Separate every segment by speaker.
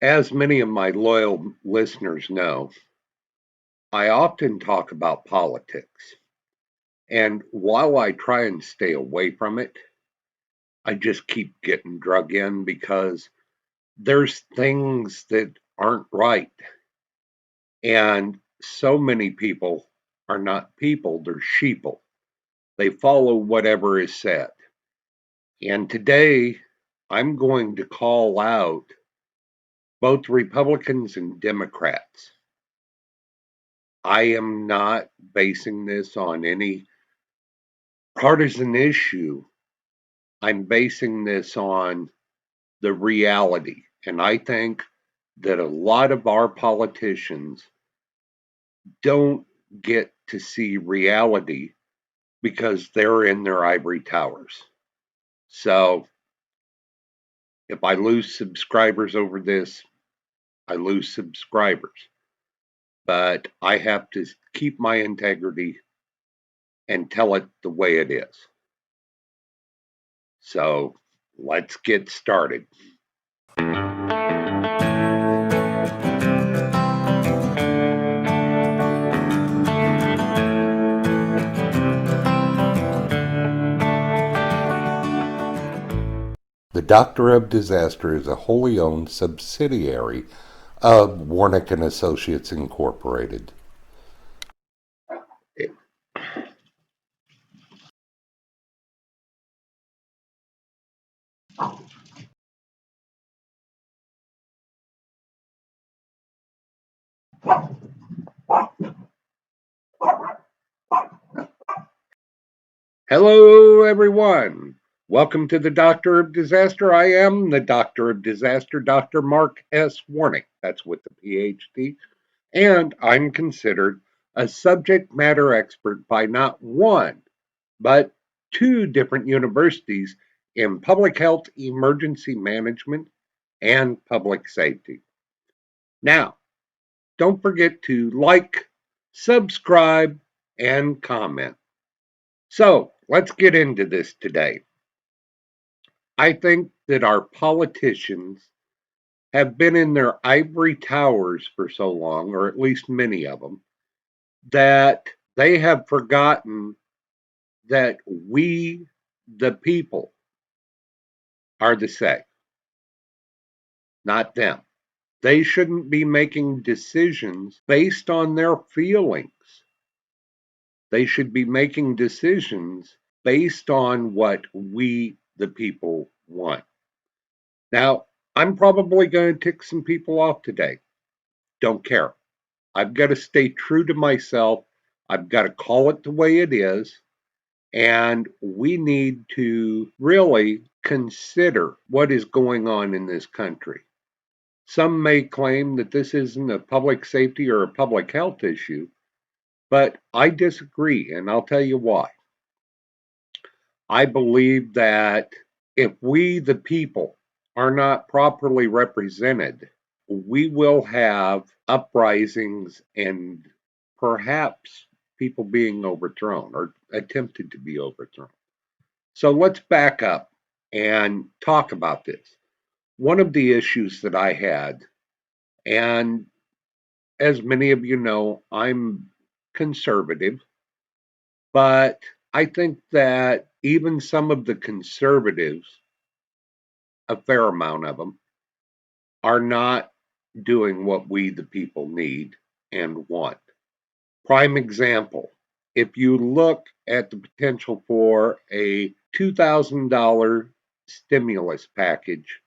Speaker 1: As many of my loyal listeners know, I often talk about politics. And while I try and stay away from it, I just keep getting drug in because there's things that aren't right. And so many people are not people, they're sheeple. They follow whatever is said. And today, I'm going to call out both Republicans and Democrats. I am not basing this on any partisan issue. I'm basing this on the reality. And I think that a lot of our politicians don't get to see reality because they're in their ivory towers. So if I lose subscribers over this, I lose subscribers. But I have to keep my integrity and tell it the way it is. So let's get started. The Doctor of Disaster is a wholly owned subsidiary of Warnick and Associates Incorporated. Hello, everyone. Welcome to the Doctor of Disaster. I am the Doctor of Disaster, Dr. Mark S. Warnick. That's with the PhD. And I'm considered a subject matter expert by not one, but two different universities in public health, emergency management, and public safety. Now, don't forget to like, subscribe, and comment. So let's get into this today. I think that our politicians have been in their ivory towers for so long, or at least many of them, that they have forgotten that we, the people, are the say, not them. They shouldn't be making decisions based on their feelings. They should be making decisions based on what we, the people, want. Now, I'm probably going to tick some people off today. Don't care. I've got to stay true to myself. I've got to call it the way it is. And we need to really consider what is going on in this country. Some may claim that this isn't a public safety or a public health issue, but I disagree, and I'll tell you why. I believe that if we, the people, are not properly represented, we will have uprisings and perhaps people being overthrown or attempted to be overthrown. So let's back up and talk about this. One of the issues that I had, and as many of you know, I'm conservative, but I think that even some of the conservatives, a fair amount of them, are not doing what we, the people, need and want. Prime example, if you look at the potential for a $2,000 stimulus package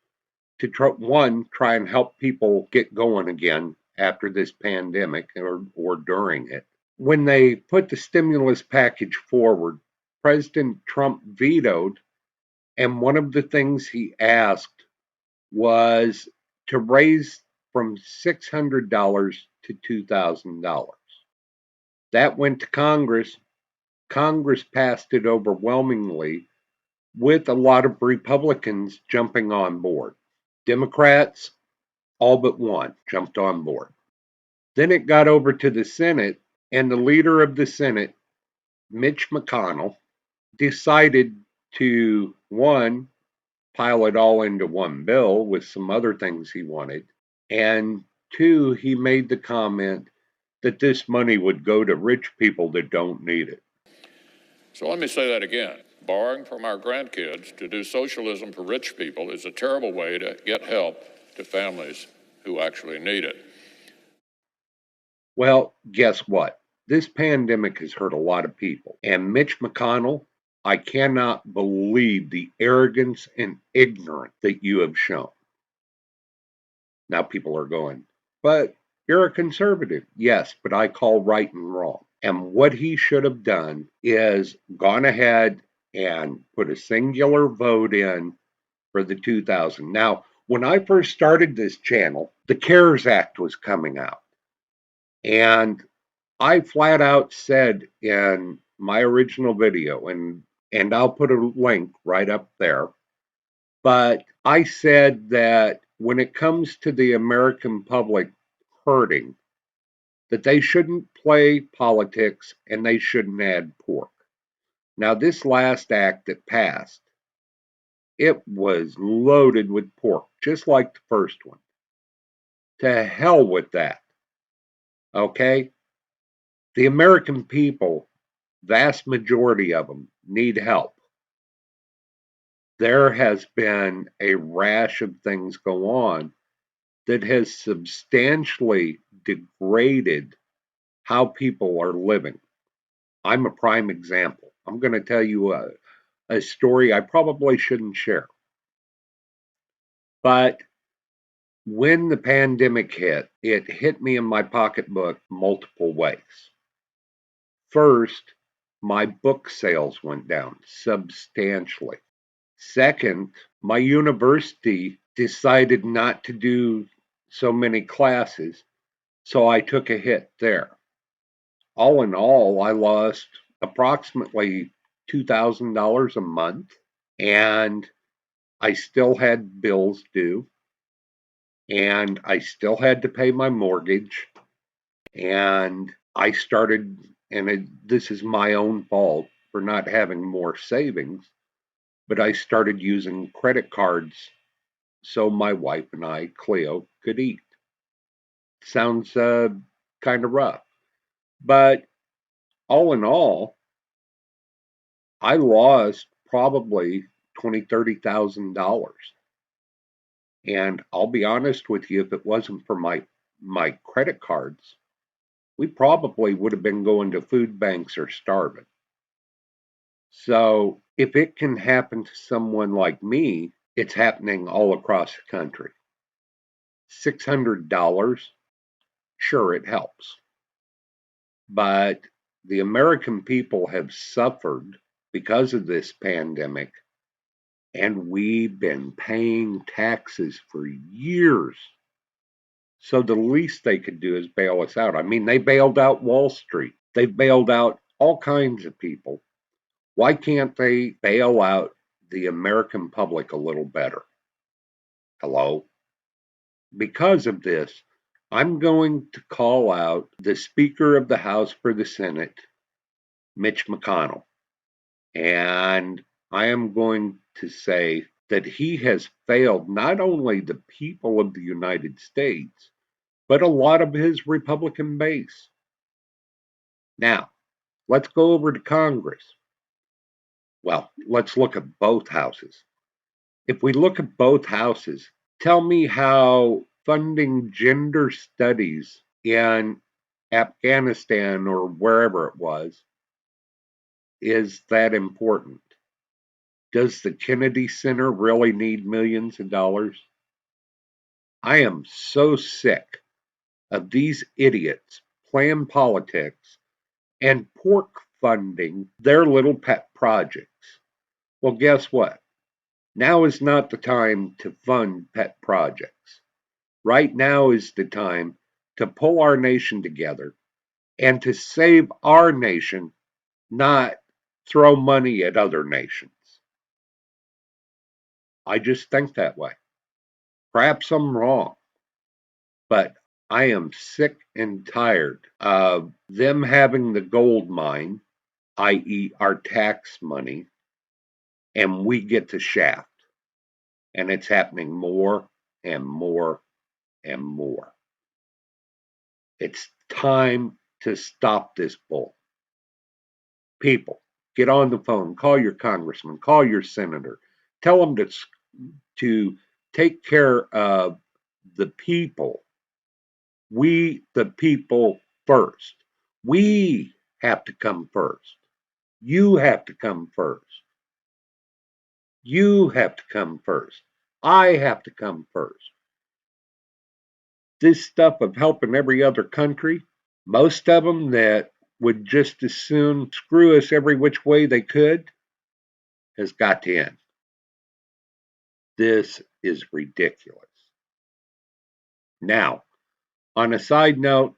Speaker 1: to try and help people get going again after this pandemic or during it. When they put the stimulus package forward, President Trump vetoed, and one of the things he asked was to raise from $600 to $2,000. That went to Congress. Congress passed it overwhelmingly with a lot of Republicans jumping on board. Democrats, all but one, jumped on board. Then it got over to the Senate, and the leader of the Senate, Mitch McConnell, decided to, one, pile it all into one bill with some other things he wanted, And two, he made the comment that this money would go to rich people that don't need it.
Speaker 2: So let me say that again. Borrowing from our grandkids to do socialism for rich people is a terrible way to get help to families who actually need it.
Speaker 1: Well, guess what? This pandemic has hurt a lot of people. And Mitch McConnell, I cannot believe the arrogance and ignorance that you have shown. Now people are going, but you're a conservative. Yes, but I call right and wrong. And what he should have done is gone ahead and put a singular vote in for the 2000. Now, when I first started this channel, the CARES Act was coming out. And I flat out said in my original video, and I'll put a link right up there, but I said that when it comes to the American public hurting, that they shouldn't play politics and they shouldn't add pork. Now, this last act that passed, it was loaded with pork, just like the first one. To hell with that. Okay? The American people, vast majority of them, need help. There has been a rash of things go on that has substantially degraded how people are living. I'm a prime example. I'm going to tell you a story I probably shouldn't share. But when the pandemic hit, it hit me in my pocketbook multiple ways. First, my book sales went down substantially. Second, my university decided not to do so many classes, so I took a hit there. All in all, I lost approximately $2,000 a month, and I still had bills due, and I still had to pay my mortgage, and I started, this is my own fault for not having more savings, but I started using credit cards so my wife and I, Cleo, could eat. Sounds kind of rough, but all in all, I lost probably $20,000, $30,000. And I'll be honest with you, if it wasn't for my credit cards, we probably would have been going to food banks or starving. So if it can happen to someone like me, it's happening all across the country. $600, sure, it helps. But the American people have suffered because of this pandemic, and we've been paying taxes for years. So the least they could do is bail us out. I mean, they bailed out Wall Street, they bailed out all kinds of people. Why can't they bail out the American public a little better? Hello? Because of this, I'm going to call out the Speaker of the House for the Senate, Mitch McConnell. And I am going to say that he has failed not only the people of the United States, but a lot of his Republican base. Now, let's go over to Congress. Well, let's look at both houses. If we look at both houses, tell me how funding gender studies in Afghanistan or wherever it was is that important. Does the Kennedy Center really need millions of dollars? I am so sick of these idiots playing politics and pork funding their little pet projects. Well, guess what? Now is not the time to fund pet projects. Right now is the time to pull our nation together and to save our nation, not throw money at other nations. I just think that way. Perhaps I'm wrong, but I am sick and tired of them having the gold mine, i.e., our tax money, and we get the shaft. And it's happening more and more and more. It's time to stop this bull. People, get on the phone, call your congressman, call your senator, tell them to take care of the people. We, the people, first. We have to come first. You have to come first. You have to come first. I have to come first. This stuff of helping every other country, most of them that would just as soon screw us every which way they could, has got to end. This is ridiculous. Now, on a side note,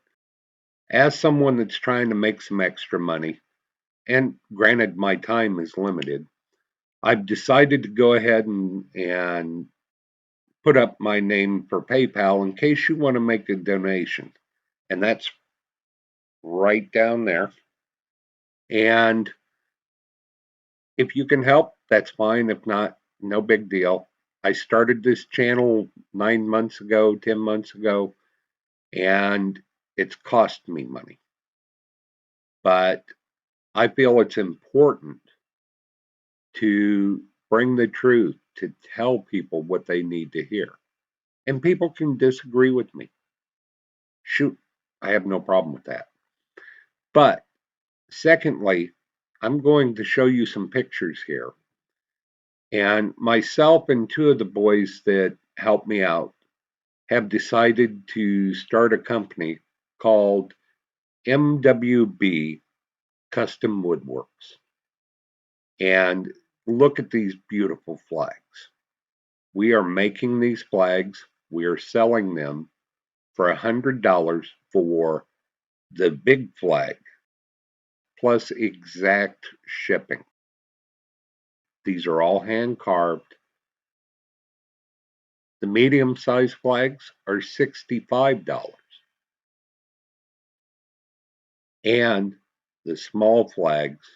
Speaker 1: as someone that's trying to make some extra money, and granted my time is limited, I've decided to go ahead and put up my name for PayPal in case you want to make a donation. And that's right down there. And if you can help, that's fine. If not, no big deal. I started this channel 9 months ago, 10 months ago, and it's cost me money. But I feel it's important to bring the truth, to tell people what they need to hear. And people can disagree with me. Shoot, I have no problem with that. But secondly, I'm going to show you some pictures here. And myself and two of the boys that help me out have decided to start a company called MWB Custom Woodworks. And look at these beautiful flags. We are making these flags. We are selling them for $100 for the big flag, plus exact shipping. These are all hand carved. The medium sized flags are $65. And the small flags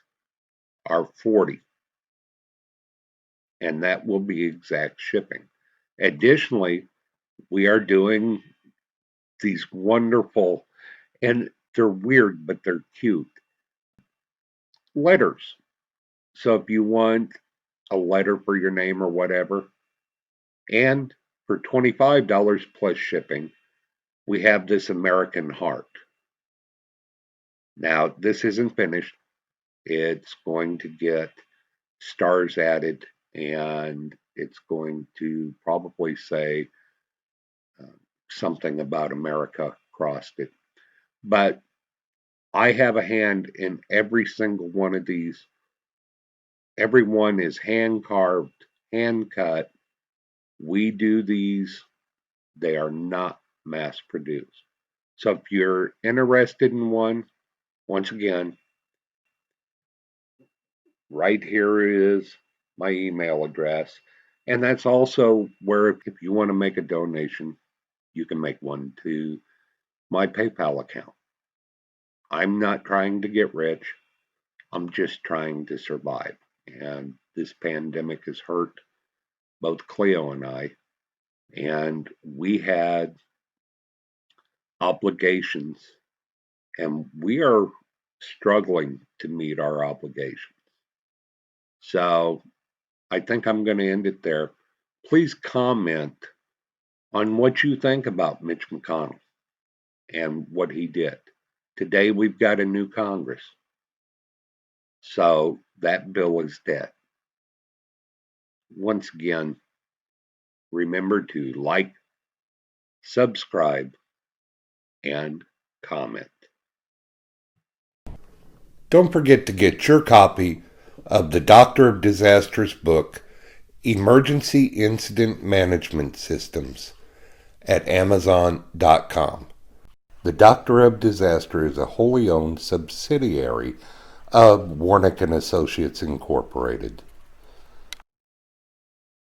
Speaker 1: are $40. And that will be exact shipping. Additionally, we are doing these wonderful, and they're weird, but they're cute, letters. So if you want a letter for your name or whatever, and for $25 plus shipping, we have this American heart. Now, this isn't finished. It's going to get stars added, and it's going to probably say something about America across it. But I have a hand in every single one of these. Every one is hand carved, hand cut. We do these, they are not mass produced. So if you're interested in one, once again, right here is my email address. And that's also where, if you want to make a donation, you can make one to my PayPal account. I'm not trying to get rich. I'm just trying to survive. And this pandemic has hurt both Cleo and I. And we had obligations, and we are struggling to meet our obligations. So I think I'm going to end it there. Please comment on what you think about Mitch McConnell and what he did. Today we've got a new Congress. So that bill is dead. Once again, remember to like, subscribe, and comment. Don't forget to get your copy of the Doctor of Disasters book, Emergency Incident Management Systems, at Amazon.com. The Doctor of Disaster is a wholly owned subsidiary of Warnick & Associates Incorporated.